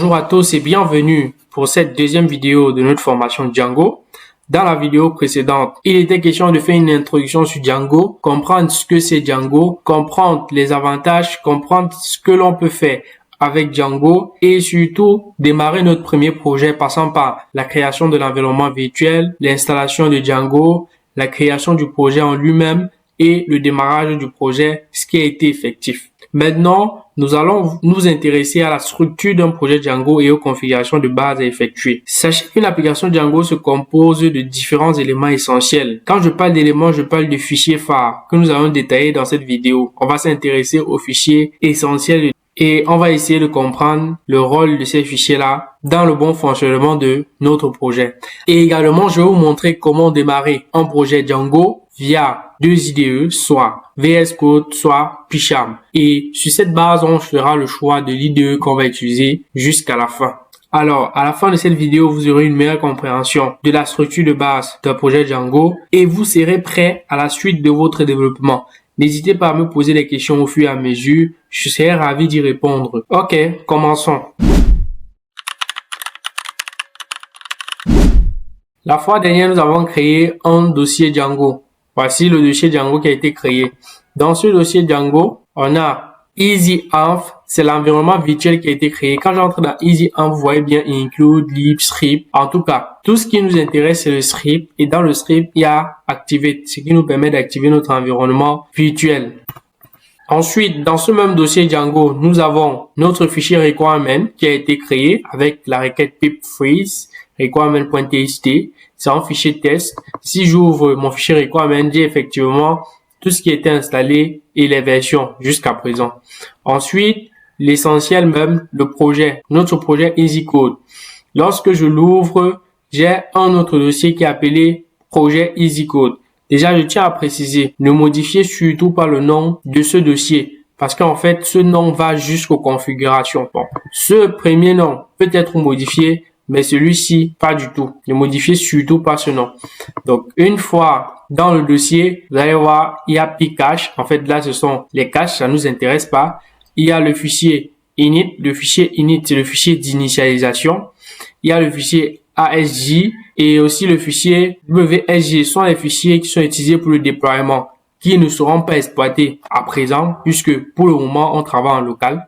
Bonjour à tous et bienvenue pour cette deuxième vidéo de notre formation Django. Dans la vidéo précédente, il était question de faire une introduction sur Django, comprendre ce que c'est Django, comprendre les avantages, comprendre ce que l'on peut faire avec Django et surtout démarrer notre premier projet passant par la création de l'environnement virtuel, l'installation de Django, la création du projet en lui-même et le démarrage du projet, ce qui a été effectif. Maintenant, nous allons nous intéresser à la structure d'un projet Django et aux configurations de base à effectuer. Sachez qu'une application Django se compose de différents éléments essentiels. Quand je parle d'éléments, je parle de fichiers phares que nous allons détailler dans cette vidéo. On va s'intéresser aux fichiers essentiels et on va essayer de comprendre le rôle de ces fichiers-là dans le bon fonctionnement de notre projet. Et également, je vais vous montrer comment démarrer un projet Django via deux IDE, soit VS Code, soit PyCharm. Et sur cette base, on fera le choix de l'IDE qu'on va utiliser jusqu'à la fin. Alors, à la fin de cette vidéo, vous aurez une meilleure compréhension de la structure de base d'un projet Django et vous serez prêt à la suite de votre développement. N'hésitez pas à me poser des questions au fur et à mesure. Je serai ravi d'y répondre. Ok, commençons. La fois dernière, nous avons créé un dossier Django. Voici le dossier Django qui a été créé. Dans ce dossier Django, on a EasyEnv, c'est l'environnement virtuel qui a été créé. Quand j'entre dans EasyEnv, vous voyez bien include, lib, script. En tout cas, tout ce qui nous intéresse, c'est le script. Et dans le script, il y a activate, ce qui nous permet d'activer notre environnement virtuel. Ensuite, dans ce même dossier Django, nous avons notre fichier requirement qui a été créé avec la requête pip freeze requirement.txt. C'est un fichier test. Si j'ouvre mon fichier requirement, j'ai effectivement tout ce qui était installé et les versions jusqu'à présent. Ensuite, l'essentiel même, le projet, notre projet EasyCode. Lorsque je l'ouvre, j'ai un autre dossier qui est appelé projet EasyCode. Déjà, je tiens à préciser, ne modifiez surtout pas le nom de ce dossier parce qu'en fait, ce nom va jusqu'aux configurations. Bon, ce premier nom peut être modifié, mais celui-ci, pas du tout. Ne modifiez surtout pas ce nom. Donc, une fois dans le dossier, vous allez voir, il y a PyCache. En fait, là, ce sont les caches, ça nous intéresse pas. Il y a le fichier init. Le fichier init, c'est le fichier d'initialisation. Il y a le fichier ASJ et aussi le fichier WSJ. Ce sont les fichiers qui sont utilisés pour le déploiement, qui ne seront pas exploités à présent, puisque pour le moment, on travaille en local.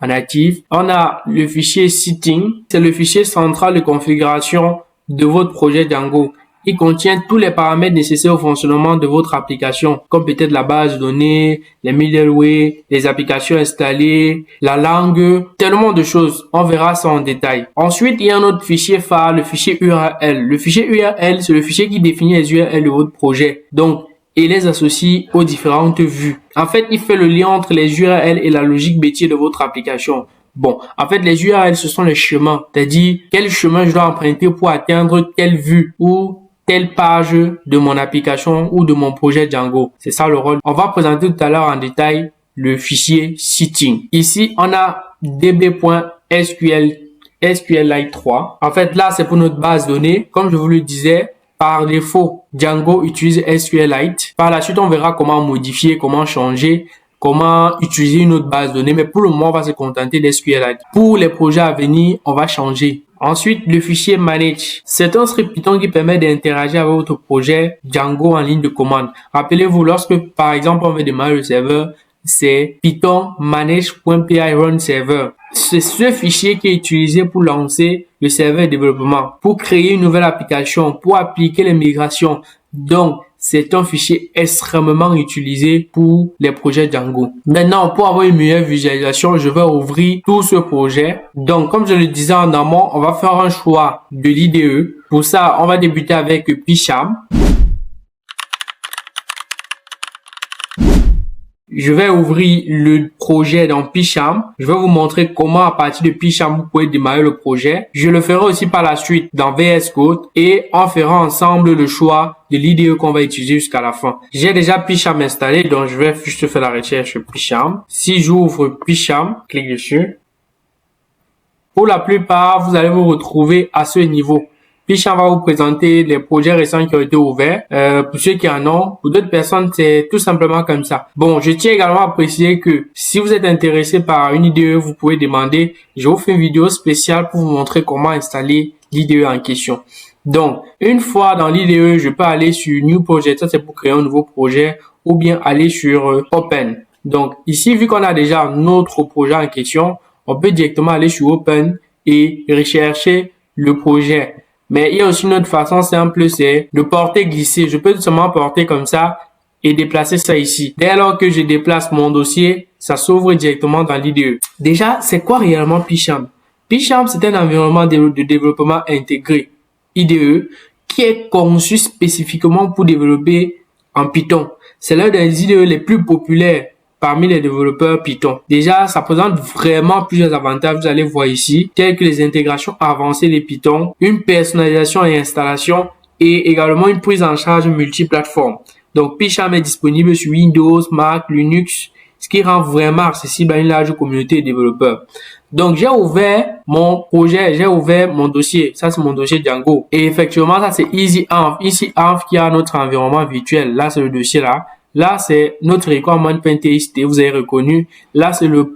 En native, on a le fichier sitting, c'est le fichier central de configuration de votre projet Django. Il contient tous les paramètres nécessaires au fonctionnement de votre application, comme peut-être la base de données, les middleware, les applications installées, la langue, tellement de choses. On verra ça en détail. Ensuite, il y a un autre fichier phare, le fichier URL. Le fichier URL, c'est le fichier qui définit les URL de votre projet. Donc, et les associe aux différentes vues. En fait, il fait le lien entre les URL et la logique métier de votre application. Bon, en fait, les URL, ce sont les chemins. C'est-à-dire, quel chemin je dois emprunter pour atteindre telle vue ou telle page de mon application ou de mon projet Django. C'est ça le rôle. On va présenter tout à l'heure en détail le fichier sitting. Ici, on a db.sqlite 3. En fait, là, c'est pour notre base de données. Comme je vous le disais, par défaut, Django utilise SQLite. Par la suite, on verra comment modifier, comment changer, comment utiliser une autre base de données. Mais pour le moment, on va se contenter d'SQLite. Pour les projets à venir, on va changer. Ensuite, le fichier manage. C'est un script Python qui permet d'interagir avec votre projet Django en ligne de commande. Rappelez-vous, lorsque, par exemple, on veut démarrer le serveur, c'est python manage.py run server. C'est ce fichier qui est utilisé pour lancer le serveur de développement, pour créer une nouvelle application, pour appliquer les migrations. Donc, c'est un fichier extrêmement utilisé pour les projets Django. Maintenant, pour avoir une meilleure visualisation, je vais ouvrir tout ce projet. Donc, comme je le disais en amont, on va faire un choix de l'IDE. Pour ça, on va débuter avec PyCharm. Je vais ouvrir le projet dans PyCharm. Je vais vous montrer comment à partir de PyCharm vous pouvez démarrer le projet. Je le ferai aussi par la suite dans VS Code et on fera ensemble le choix de l'IDE qu'on va utiliser jusqu'à la fin. J'ai déjà PyCharm installé, donc je vais juste faire la recherche sur PyCharm. Si j'ouvre PyCharm, clique dessus. Pour la plupart, vous allez vous retrouver à ce niveau. Picham va vous présenter les projets récents qui ont été ouverts. Pour ceux qui en ont, pour d'autres personnes, c'est tout simplement comme ça. Bon, je tiens également à préciser que si vous êtes intéressé par une IDE, vous pouvez demander. Je vous fais une vidéo spéciale pour vous montrer comment installer l'IDE en question. Donc, une fois dans l'IDE, je peux aller sur New Project, ça c'est pour créer un nouveau projet, ou bien aller sur Open. Donc, ici, vu qu'on a déjà notre projet en question, on peut directement aller sur Open et rechercher le projet. Mais il y a aussi une autre façon simple, c'est de porter glisser. Je peux tout simplement porter comme ça et déplacer ça ici. Dès lors que je déplace mon dossier, ça s'ouvre directement dans l'IDE. Déjà, c'est quoi réellement Picham? Picham, c'est un environnement de développement intégré, IDE, qui est conçu spécifiquement pour développer en Python. C'est l'un des IDE les plus populaires parmi les développeurs Python. Déjà, ça présente vraiment plusieurs avantages, vous allez voir ici, tels que les intégrations avancées de Python, une personnalisation et installation, et également une prise en charge multiplateforme. Donc, Picham est disponible sur Windows, Mac, Linux, ce qui rend vraiment accessible à une large communauté de développeurs. Donc, j'ai ouvert mon projet, j'ai ouvert mon dossier. Ça, c'est mon dossier Django. Et effectivement, ça, c'est EasyEnv. EasyEnv qui a notre environnement virtuel. Là, c'est le dossier là. Là, c'est notre requirement.txt, vous avez reconnu. Là, c'est le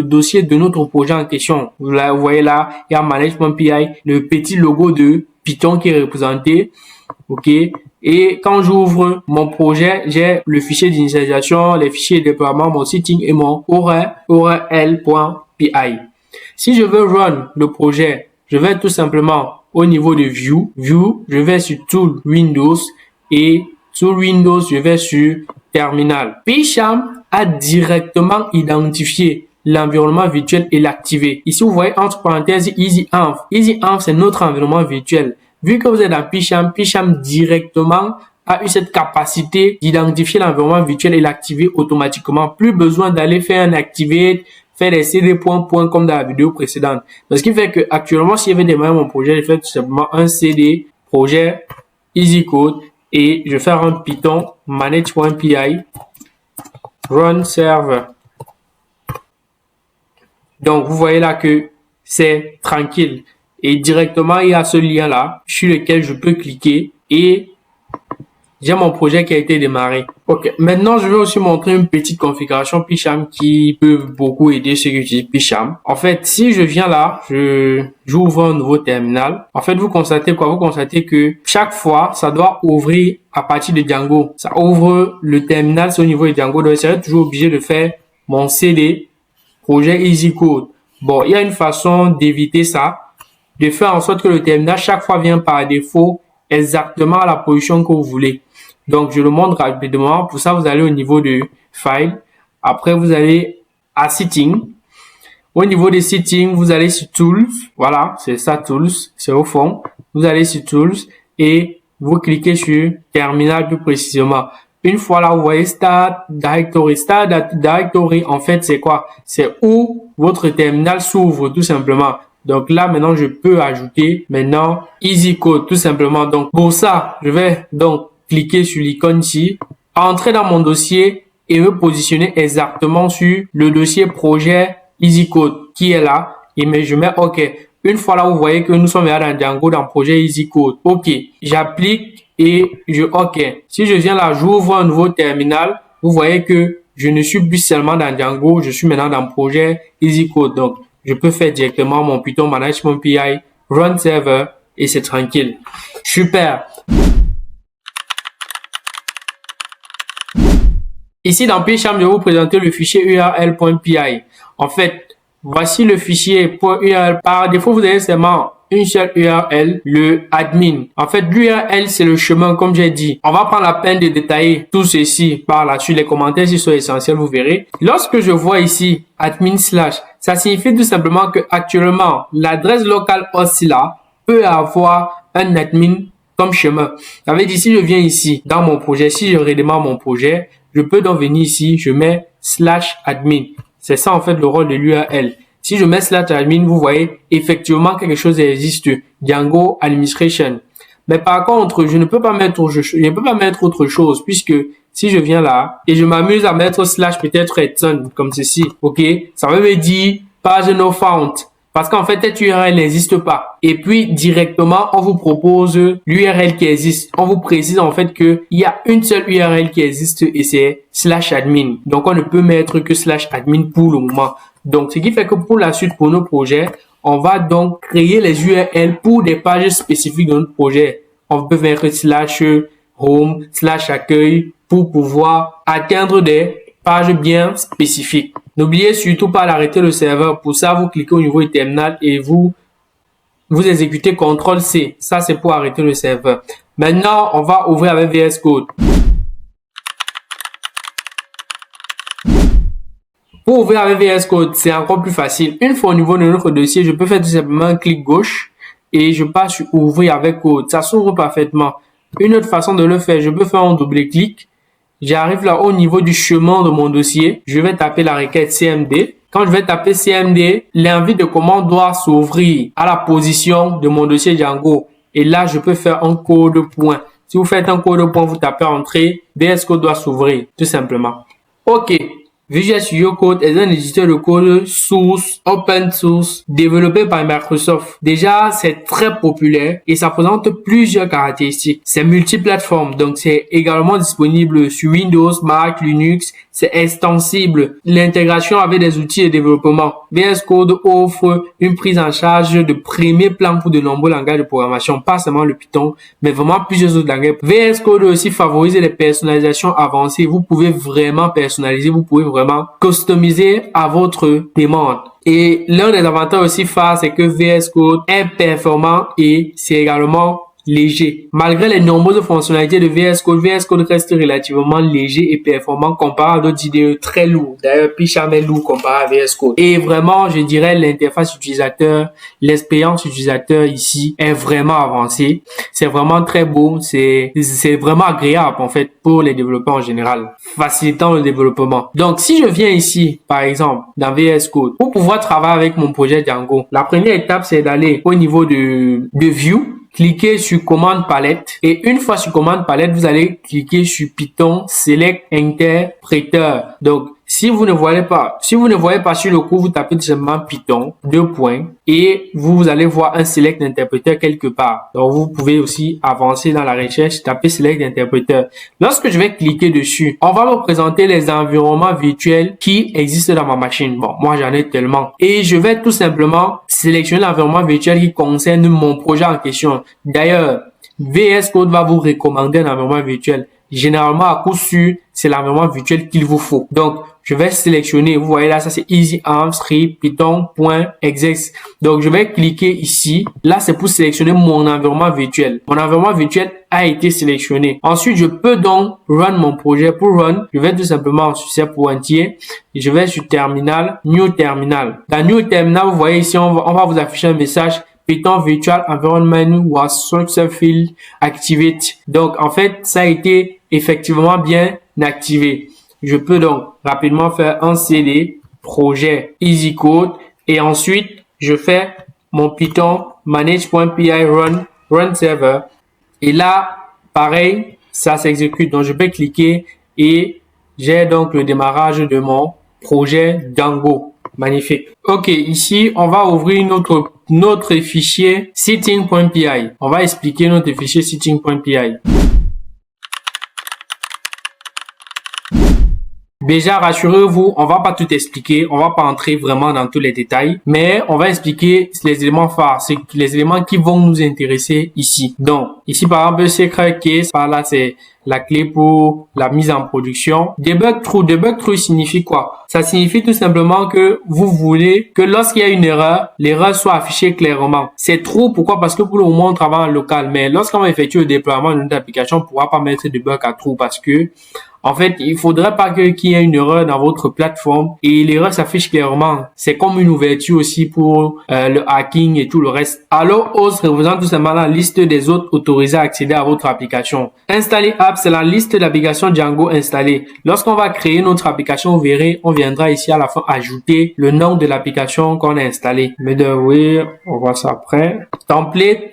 dossier de notre projet en question. Vous voyez là, il y a manage.py, le petit logo de Python qui est représenté. OK. Et quand j'ouvre mon projet, j'ai le fichier d'initialisation, les fichiers de déploiement, mon setting et mon url.py. Si je veux run le projet, je vais tout simplement au niveau de View, je vais sur Tool Windows et sur Windows, je vais sur Terminal. Picham a directement identifié l'environnement virtuel et l'activé. Ici, vous voyez entre parenthèses EasyEnv. EasyEnv, c'est notre environnement virtuel. Vu que vous êtes dans Picham, Picham directement a eu cette capacité d'identifier l'environnement virtuel et l'activer automatiquement. Plus besoin d'aller faire un activate, faire des cd points comme dans la vidéo précédente. Donc, ce qui fait que actuellement, si je vais démarrer mon projet, je fais tout simplement un cd projet EasyCode et je vais faire un Python manage.py run server. Donc, vous voyez là que c'est tranquille. Et directement, il y a ce lien-là sur lequel je peux cliquer et j'ai mon projet qui a été démarré. Ok, maintenant, je vais aussi montrer une petite configuration Picham qui peut beaucoup aider ceux qui utilisent Picham. En fait, si je viens là, j'ouvre un nouveau terminal. En fait, vous constatez quoi? Vous constatez que chaque fois, ça doit ouvrir à partir de Django. Ça ouvre le terminal, c'est au niveau de Django. Donc, je serai toujours obligé de faire mon CD, projet EasyCode. Bon, il y a une façon d'éviter ça, de faire en sorte que le terminal, chaque fois, vient par défaut exactement à la position que vous voulez. Donc, je le montre rapidement. Pour ça, vous allez au niveau de File. Après, vous allez à Setting. Au niveau des Settings, vous allez sur Tools. Voilà, c'est ça, Tools. C'est au fond. Vous allez sur Tools et vous cliquez sur Terminal plus précisément. Une fois là, vous voyez Start Directory. Start Directory, en fait, c'est quoi? C'est où votre terminal s'ouvre, tout simplement. Donc là, maintenant, je peux ajouter maintenant EasyCode, tout simplement. Donc, pour ça, je vais donc cliquer sur l'icône ici, entrer dans mon dossier et me positionner exactement sur le dossier projet EasyCode qui est là. Et je mets OK. Une fois là, vous voyez que nous sommes là dans Django, dans projet EasyCode. OK. J'applique et je OK. Si je viens là, j'ouvre un nouveau terminal. Vous voyez que je ne suis plus seulement dans Django, je suis maintenant dans projet EasyCode. Donc, je peux faire directement mon Python manage.py, run server et c'est tranquille. Super. Ici, dans Picham, je vais vous présenter le fichier url.py. En fait, voici le fichier .url. Par défaut, vous avez seulement une seule URL, le admin. En fait, l'URL, c'est le chemin, comme j'ai dit. On va prendre la peine de détailler tout ceci par là-dessus. Les commentaires, s'ils sont essentiels, vous verrez. Lorsque je vois ici admin /, ça signifie tout simplement que actuellement, l'adresse locale aussi là peut avoir un admin comme chemin. Ça veut dire, si je viens ici, dans mon projet, si je redémarre mon projet, je peux donc venir ici, je mets /admin. C'est ça, en fait, le rôle de l'URL. Si je mets /admin, vous voyez, effectivement, quelque chose existe. Django Administration. Mais par contre, je ne peux pas mettre autre chose, puisque si je viens là, et je m'amuse à mettre / peut-être Edson, comme ceci, ok? Ça veut me dire page no found. Parce qu'en fait, cette URL n'existe pas. Et puis, directement, on vous propose l'URL qui existe. On vous précise en fait qu'il y a une seule URL qui existe et c'est /admin. Donc, on ne peut mettre que /admin pour le moment. Donc, ce qui fait que pour la suite, pour nos projets, on va donc créer les URL pour des pages spécifiques de notre projet. On peut mettre /home, /accueil pour pouvoir atteindre des pages bien spécifiques. N'oubliez surtout pas d'arrêter le serveur. Pour ça, vous cliquez au niveau du terminal et vous exécutez CTRL-C. Ça, c'est pour arrêter le serveur. Maintenant, on va ouvrir avec VS Code. Pour ouvrir avec VS Code, c'est encore plus facile. Une fois au niveau de notre dossier, je peux faire tout simplement un clic gauche et je passe sur ouvrir avec code. Ça s'ouvre parfaitement. Une autre façon de le faire, je peux faire un double-clic. J'arrive là au niveau du chemin de mon dossier. Je vais taper la requête CMD. Quand je vais taper CMD, l'invite de commande doit s'ouvrir à la position de mon dossier Django. Et là, je peux faire un code point. Si vous faites un code point, vous tapez entrée, VS Code doit s'ouvrir, tout simplement. OK. Visual Studio Code est un éditeur de code source, open source, développé par Microsoft. Déjà, c'est très populaire et ça présente plusieurs caractéristiques. C'est multiplateforme, donc c'est également disponible sur Windows, Mac, Linux. C'est extensible. L'intégration avec des outils de développement. VS Code offre une prise en charge de premier plan pour de nombreux langages de programmation, pas seulement le Python, mais vraiment plusieurs autres langages. VS Code aussi favorise les personnalisations avancées. Vous pouvez vraiment personnaliser, vous pouvez vraiment customiser à votre demande. Et l'un des avantages aussi phares, c'est que VS Code est performant et c'est également léger. Malgré les nombreuses fonctionnalités de VS Code reste relativement léger et performant comparé à d'autres IDE très lourds. D'ailleurs, Pycharm est lourd comparé à VS Code. Et vraiment, je dirais, l'interface utilisateur, l'expérience utilisateur ici est vraiment avancée. C'est vraiment très beau. C'est vraiment agréable, en fait, pour les développeurs en général, facilitant le développement. Donc, si je viens ici, par exemple, dans VS Code, pour pouvoir travailler avec mon projet Django, la première étape, c'est d'aller au niveau de View. Cliquez sur commande palette et une fois sur commande palette, vous allez cliquer sur Python Select Interpreter. Donc, si vous ne voyez pas sur le coup, vous tapez tout simplement Python, et vous allez voir un Select Interpreter quelque part. Donc, vous pouvez aussi avancer dans la recherche, taper Select Interpreter. Lorsque je vais cliquer dessus, on va me présenter les environnements virtuels qui existent dans ma machine. Bon, moi, j'en ai tellement. Et je vais tout simplement sélectionner l'environnement virtuel qui concerne mon projet en question. D'ailleurs, VS Code va vous recommander un environnement virtuel. Généralement, à coup sûr, c'est l'environnement virtuel qu'il vous faut. Donc, je vais sélectionner. Vous voyez là, ça c'est EasyArm Script Python.exe. Donc, je vais cliquer ici. Là, c'est pour sélectionner mon environnement virtuel. Mon environnement virtuel a été sélectionné. Ensuite, je peux donc run mon projet. Pour run, je vais tout simplement sur ce pointier. Et je vais sur Terminal, New Terminal. Dans New Terminal, vous voyez ici, on va vous afficher un message. Python Virtual Environment was successfully activated. Donc, en fait, ça a été effectivement bien activé. Je peux donc rapidement faire un CD projet Easy Code et ensuite, je fais mon Python manage.py run server. Et là, pareil, ça s'exécute. Donc, je peux cliquer et j'ai donc le démarrage de mon projet Django. Magnifique. OK, ici, on va ouvrir notre fichier sitting.py. On va expliquer notre fichier sitting.py. Déjà, rassurez-vous, on va pas tout expliquer, on va pas entrer vraiment dans tous les détails, mais on va expliquer les éléments phares, c'est les éléments qui vont nous intéresser ici. Donc, ici par exemple, secret case, par là c'est la clé pour la mise en production. Debug true signifie quoi? Ça signifie tout simplement que vous voulez que lorsqu'il y a une erreur, l'erreur soit affichée clairement. C'est true, pourquoi? Parce que pour le moment, on travaille en local, mais lorsqu'on va effectuer le déploiement de notre application, on ne pourra pas mettre debug à true parce que en fait, il faudrait pas qu'il y ait une erreur dans votre plateforme et l'erreur s'affiche clairement. C'est comme une ouverture aussi pour le hacking et tout le reste. Alors, host représente tout simplement la liste des autres autorisés à accéder à votre application. Installer app, c'est la liste d'applications Django installées. Lorsqu'on va créer notre application, vous verrez, on viendra ici à la fin ajouter le nom de l'application qu'on a installée. Middleware, on voit ça après. Template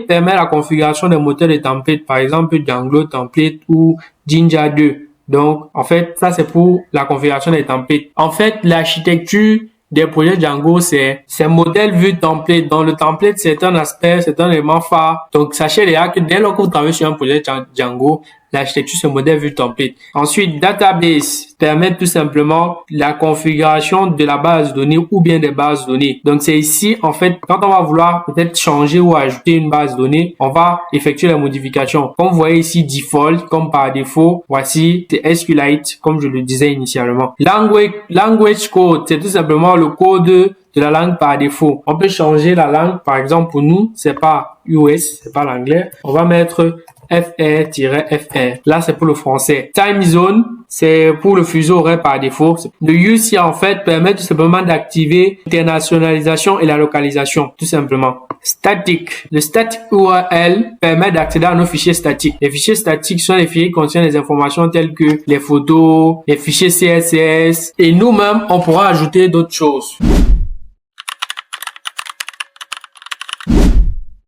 permet la configuration des moteurs de template, par exemple Django template ou Jinja 2. Donc, en fait, ça, c'est pour la configuration des templates. En fait, l'architecture des projets Django, c'est modèle vue template. Dans le template, c'est un aspect, c'est un élément phare. Donc, sachez déjà que dès lors que vous travaillez sur un projet Django, l'architecture, c'est modèle vue template. Ensuite, database permet tout simplement la configuration de la base de données ou bien des bases de données. Donc, c'est ici, en fait, quand on va vouloir peut-être changer ou ajouter une base de données, on va effectuer la modification. Comme vous voyez ici, default, comme par défaut, voici, c'est SQLite, comme je le disais initialement. Language code, c'est tout simplement le code de la langue par défaut. On peut changer la langue. Par exemple, pour nous, c'est pas US, c'est pas l'anglais. On va mettre FR-FR. Là, c'est pour le français. Time zone, c'est pour le fuseau horaire par défaut. Le use en fait permet tout simplement d'activer l'internationalisation et la localisation, tout simplement. Static. Le static URL permet d'accéder à nos fichiers statiques. Les fichiers statiques sont les fichiers qui contiennent des informations telles que les photos, les fichiers CSS, et nous-mêmes, on pourra ajouter d'autres choses.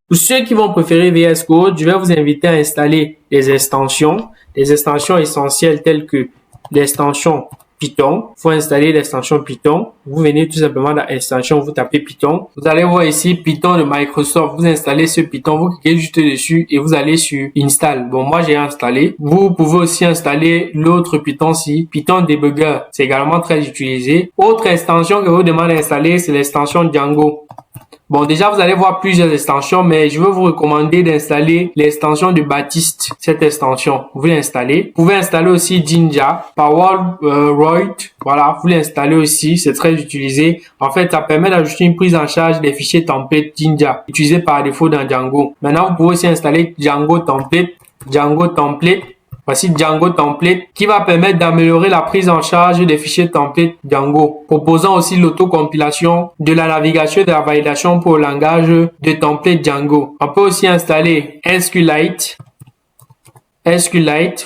Pour ceux qui vont préférer VS Code, je vais vous inviter à installer des extensions essentielles telles que l'extension Python. Il faut installer l'extension Python. Vous venez tout simplement dans l'extension, vous tapez Python. Vous allez voir ici Python de Microsoft. Vous installez ce Python, vous cliquez juste dessus et vous allez sur Install. Bon, moi j'ai installé. Vous pouvez aussi installer l'autre Python-ci, Python Debugger. C'est également très utilisé. Autre extension que vous demande d'installer, c'est l'extension Django. Bon, déjà, vous allez voir plusieurs extensions, mais je veux vous recommander d'installer l'extension de Baptiste, cette extension. Vous l'installez. Vous pouvez installer aussi Jinja, PowerRoid. Voilà, vous l'installez aussi. C'est très utilisé. En fait, ça permet d'ajouter une prise en charge des fichiers template Jinja, utilisés par défaut dans Django. Maintenant, vous pouvez aussi installer Django Template. Voici Django Template qui va permettre d'améliorer la prise en charge des fichiers template Django, proposant aussi l'autocompilation, de la navigation et de la validation pour le langage de template Django. On peut aussi installer SQLite,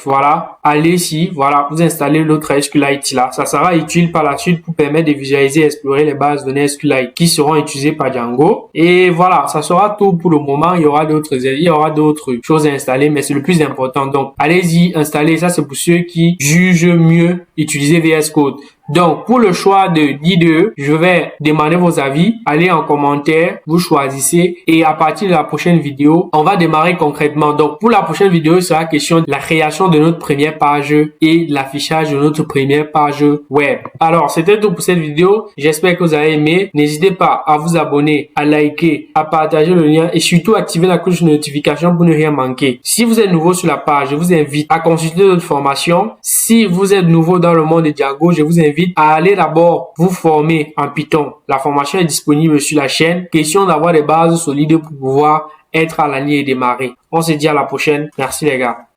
voilà. Allez ici, voilà, vous installez l'autre SQLite là. Ça sera utile par la suite pour permettre de visualiser et explorer les bases de données SQLite qui seront utilisées par Django. Et voilà, ça sera tout pour le moment. Il y aura d'autres choses à installer, mais c'est le plus important. Donc, allez-y, installez. Ça, c'est pour ceux qui jugent mieux utiliser VS Code. Donc, pour le choix d'IDE, je vais demander vos avis. Allez en commentaire, vous choisissez. Et à partir de la prochaine vidéo, on va démarrer concrètement. Donc, pour la prochaine vidéo, il sera question de la création de notre première page et l'affichage de notre première page web. Alors, c'était tout pour cette vidéo. J'espère que vous avez aimé. N'hésitez pas à vous abonner, à liker, à partager le lien et surtout activer la cloche de notification pour ne rien manquer. Si vous êtes nouveau sur la page, je vous invite à consulter notre formation. Si vous êtes nouveau dans le monde de Django, je vous invite à aller d'abord vous former en Python. La formation est disponible sur la chaîne. Question d'avoir des bases solides pour pouvoir être à la ligne et démarrer. On se dit à la prochaine. Merci les gars.